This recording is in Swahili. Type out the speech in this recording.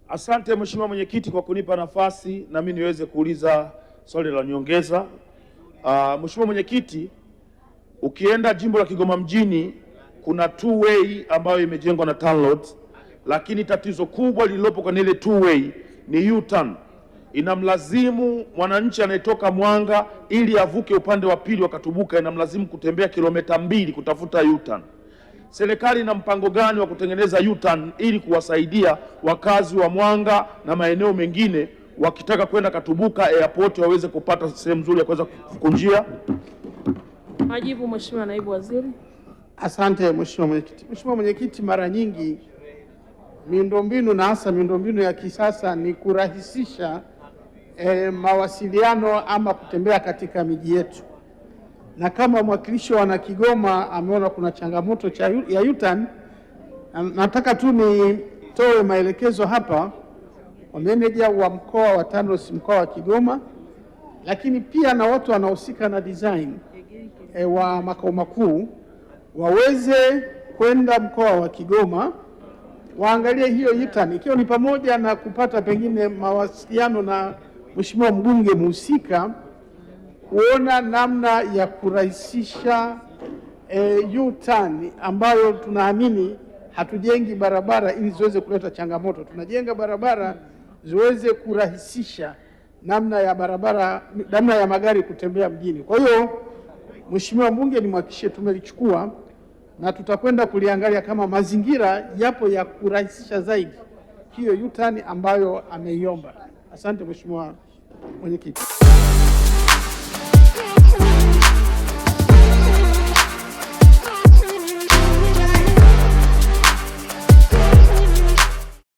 Asante Mheshimiwa Mwenyekiti kwa kunipa nafasi na mimi niweze kuuliza swali la nyongeza. Mheshimiwa Mwenyekiti, ukienda jimbo la Kigoma mjini kuna two way ambayo imejengwa na TANROADS, lakini tatizo kubwa lililopo kwenye ile two way ni U-turn. Inamlazimu mwananchi anayetoka Mwanga ili avuke upande wa pili wa Katubuka, inamlazimu kutembea kilomita 2 kutafuta U-turn. Serikali ina mpango gani wa kutengeneza U-turn ili kuwasaidia wakazi wa Mwanga na maeneo mengine wakitaka kwenda Katubuka airport waweze kupata sehemu nzuri ya kuweza kukunjia? Majibu Mheshimiwa Naibu Waziri. Asante Mheshimiwa Mwenyekiti. Mheshimiwa Mwenyekiti, mara nyingi miundombinu na hasa miundombinu ya kisasa ni kurahisisha mawasiliano ama kutembea katika miji yetu, na kama mwakilishi wa wana Kigoma ameona kuna changamoto ya U-turn, nataka tu nitoe maelekezo hapa kwa meneja wa mkoa wa TANROADS mkoa wa Kigoma, lakini pia na watu wanaohusika na design wa makao makuu waweze kwenda mkoa wa Kigoma waangalie hiyo U-turn, ikiwa ni pamoja na kupata pengine mawasiliano na Mheshimiwa mbunge mhusika kuona namna ya kurahisisha U-turn ambayo tunaamini hatujengi barabara ili ziweze kuleta changamoto. Tunajenga barabara ziweze kurahisisha namna ya magari kutembea mjini. Kwa hiyo Mheshimiwa mbunge nimhakikishie tumelichukua na tutakwenda kuliangalia kama mazingira yapo ya kurahisisha zaidi hiyo U-turn ambayo ameiomba. Asante Mheshimiwa Mwenyekiti.